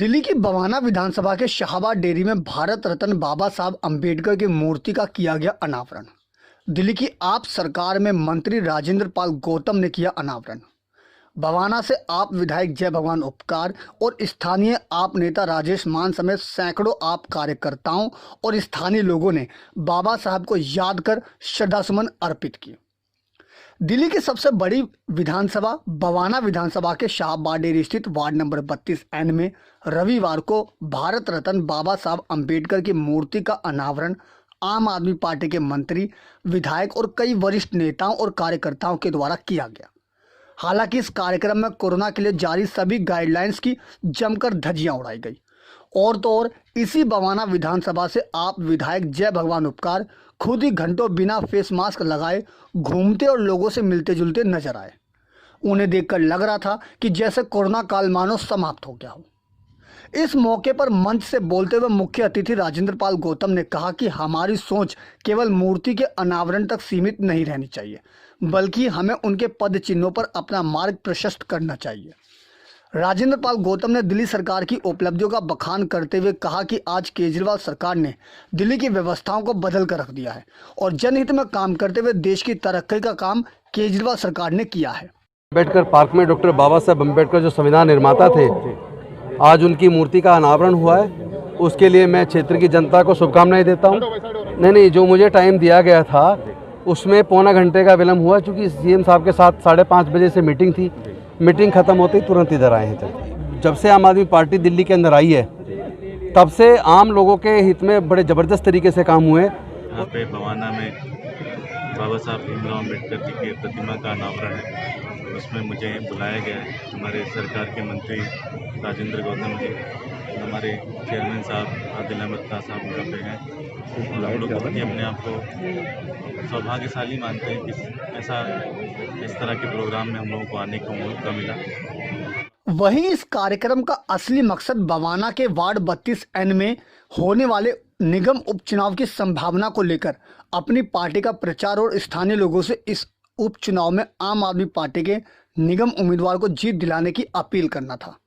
दिल्ली की बवाना विधानसभा के शाहबाद डेयरी में भारत रत्न बाबा साहब अंबेडकर की मूर्ति का किया गया अनावरण। दिल्ली की आप सरकार में मंत्री राजेंद्र पाल गौतम ने किया अनावरण। बवाना से आप विधायक जय भगवान उपकार और स्थानीय आप नेता राजेश मान समेत सैकड़ों आप कार्यकर्ताओं और स्थानीय लोगों ने बाबा साहब को याद कर श्रद्धासुमन अर्पित किए। दिल्ली की सबसे बड़ी विधानसभा बवाना विधानसभा के शाहबाद डेयरी स्थित वार्ड नंबर 32N में रविवार को भारत रत्न बाबा साहब अंबेडकर की मूर्ति का अनावरण आम आदमी पार्टी के मंत्री, विधायक और कई वरिष्ठ नेताओं और कार्यकर्ताओं के द्वारा किया गया। हालांकि इस कार्यक्रम में कोरोना के लिए जारी सभी गाइडलाइंस की जमकर धज्जियां उड़ाई गई। और तो और इसी बवाना विधानसभा से आप विधायक जय भगवान उपकार खुद ही घंटों बिना फेस मास्क लगाए घूमते और लोगों से मिलते जुलते नजर आए। उन्हें देखकर लग रहा था कि जैसे कोरोना काल मानो समाप्त हो गया हो। इस मौके पर मंच से बोलते हुए मुख्य अतिथि राजेंद्र पाल गौतम ने कहा कि हमारी सोच केवल मूर्ति के अनावरण तक सीमित नहीं रहनी चाहिए, बल्कि हमें उनके पद चिन्हों पर अपना मार्ग प्रशस्त करना चाहिए। राजेंद्र पाल गौतम ने दिल्ली सरकार की उपलब्धियों का बखान करते हुए कहा कि आज केजरीवाल सरकार ने दिल्ली की व्यवस्थाओं को बदल कर रख दिया है और जनहित में काम करते हुए देश की तरक्की का काम केजरीवाल सरकार ने किया है। अम्बेडकर पार्क में डॉक्टर बाबा साहब अम्बेडकर जो संविधान निर्माता थे, आज उनकी मूर्ति का अनावरण हुआ है। उसके लिए मैं क्षेत्र की जनता को शुभकामनाएं देता हूँ। नहीं, जो मुझे टाइम दिया गया था उसमें पौना घंटे का विलम्ब हुआ, क्योंकि सीएम साहब के साथ 5:30 बजे से मीटिंग थी। मीटिंग खत्म होते ही तुरंत इधर आए हैं। जब से आम आदमी पार्टी दिल्ली के अंदर आई है, तब से आम लोगों के हित में बड़े ज़बरदस्त तरीके से काम हुए। यहाँ पे बवाना में बाबा साहब भीमराव अम्बेडकर जी की प्रतिमा का अनावरण है। उसमें मुझे बुलाया गया है। हमारे सरकार के मंत्री राजेंद्र गौतम जी, हमारे चेयरमैन साहब आदिल अहमद खान साहब यहाँ पे हैं। और हम लोग बहुत ही अपने आप को सौभाग्यशाली मानते हैं कि इस तरह के प्रोग्राम में हम लोगों को आने का मौका मिला। वहीं इस कार्यक्रम का असली मकसद बवाना के वार्ड 32N में होने वाले निगम उपचुनाव की संभावना को लेकर अपनी पार्टी का प्रचार और स्थानीय लोगों से इस उपचुनाव में आम आदमी पार्टी के निगम उम्मीदवार को जीत दिलाने की अपील करना था।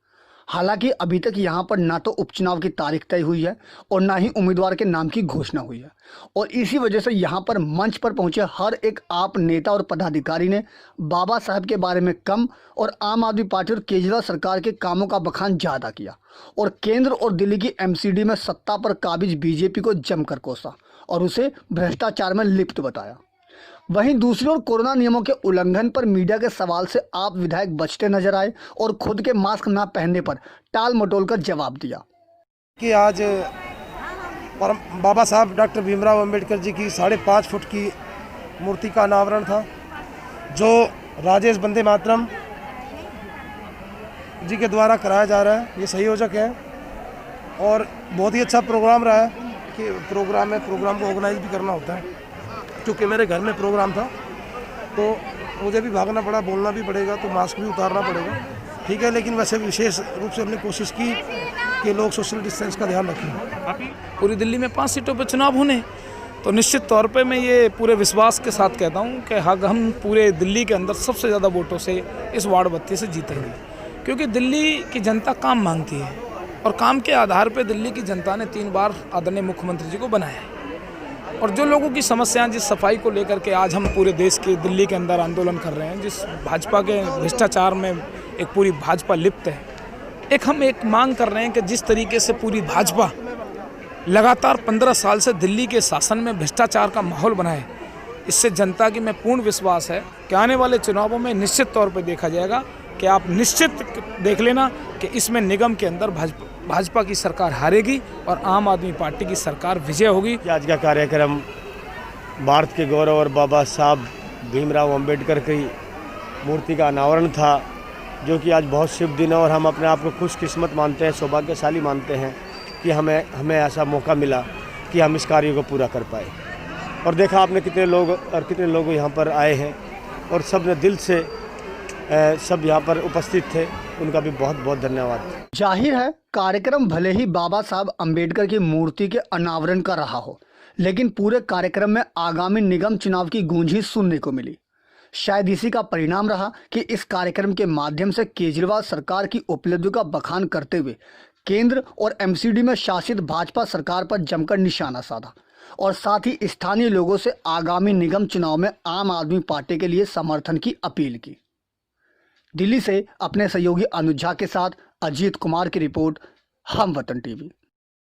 हालांकि अभी तक यहां पर ना तो उपचुनाव की तारीख तय हुई है और ना ही उम्मीदवार के नाम की घोषणा हुई है, और इसी वजह से यहां पर मंच पर पहुंचे हर एक आप नेता और पदाधिकारी ने बाबा साहब के बारे में कम और आम आदमी पार्टी और केजरीवाल सरकार के कामों का बखान ज़्यादा किया और केंद्र और दिल्ली की MCD में सत्ता पर काबिज बीजेपी को जमकर कोसा और उसे भ्रष्टाचार में लिप्त बताया। वहीं दूसरी ओर कोरोना नियमों के उल्लंघन पर मीडिया के सवाल से आप विधायक बचते नजर आए और खुद के मास्क न पहनने पर टाल मटोल कर जवाब दिया कि आज बाबा साहब डॉक्टर भीमराव अंबेडकर जी की 5.5 फुट की मूर्ति का अनावरण था, जो राजेश वंदे मातरम जी के द्वारा कराया जा रहा है। ये संयोजक है और बहुत ही अच्छा प्रोग्राम रहा है कि प्रोग्राम को ऑर्गेनाइज भी करना होता है। क्योंकि मेरे घर में प्रोग्राम था तो मुझे भी भागना पड़ा, बोलना भी पड़ेगा, तो मास्क भी उतारना पड़ेगा, ठीक है। लेकिन वैसे विशेष रूप से हमने कोशिश की कि लोग सोशल डिस्टेंस का ध्यान रखें। पूरी दिल्ली में 5 सीटों पर चुनाव होने, तो निश्चित तौर पे मैं ये पूरे विश्वास के साथ कहता हूँ कि हम पूरे दिल्ली के अंदर सबसे ज़्यादा वोटों से इस वार्ड 32 से जीतेंगे, क्योंकि दिल्ली की जनता काम मांगती है और काम के आधार पर दिल्ली की जनता ने 3 बार आदरणीय मुख्यमंत्री जी को बनाया है। और जो लोगों की समस्याएं, जिस सफाई को लेकर के आज हम पूरे देश के दिल्ली के अंदर आंदोलन कर रहे हैं, जिस भाजपा के भ्रष्टाचार में एक पूरी भाजपा लिप्त है, हम एक मांग कर रहे हैं कि जिस तरीके से पूरी भाजपा लगातार 15 साल से दिल्ली के शासन में भ्रष्टाचार का माहौल बनाए, इससे जनता की मैं पूर्ण विश्वास है कि आने वाले चुनावों में निश्चित तौर पर देखा जाएगा कि आप निश्चित देख लेना कि इसमें निगम के अंदर भाजपा की सरकार हारेगी और आम आदमी पार्टी की सरकार विजय होगी। आज का कार्यक्रम भारत के गौरव और बाबा साहब भीमराव अंबेडकर की मूर्ति का अनावरण था, जो कि आज बहुत शुभ दिन है और हम अपने आप को खुशकिस्मत मानते हैं, सौभाग्यशाली मानते हैं कि हमें ऐसा मौका मिला कि हम इस कार्य को पूरा कर पाए। और देखा आपने कितने लोग यहाँ पर आए हैं और सब ने दिल से सब यहाँ पर उपस्थित थे, उनका भी बहुत बहुत धन्यवाद। जाहिर है कार्यक्रम भले ही बाबा साहब अंबेडकर की मूर्ति के अनावरण का रहा हो, लेकिन पूरे कार्यक्रम में आगामी निगम चुनाव की गूंज ही सुनने को मिली। शायद इसी का परिणाम रहा कि इस कार्यक्रम के माध्यम से केजरीवाल सरकार की उपलब्धियों का बखान करते हुए केंद्र और एमसीडी में शासित भाजपा सरकार पर जमकर निशाना साधा और साथ ही स्थानीय लोगों से आगामी निगम चुनाव में आम आदमी पार्टी के लिए समर्थन की अपील की। दिल्ली से अपने सहयोगी अनुज झा के साथ अजीत कुमार की रिपोर्ट, हम वतन टीवी।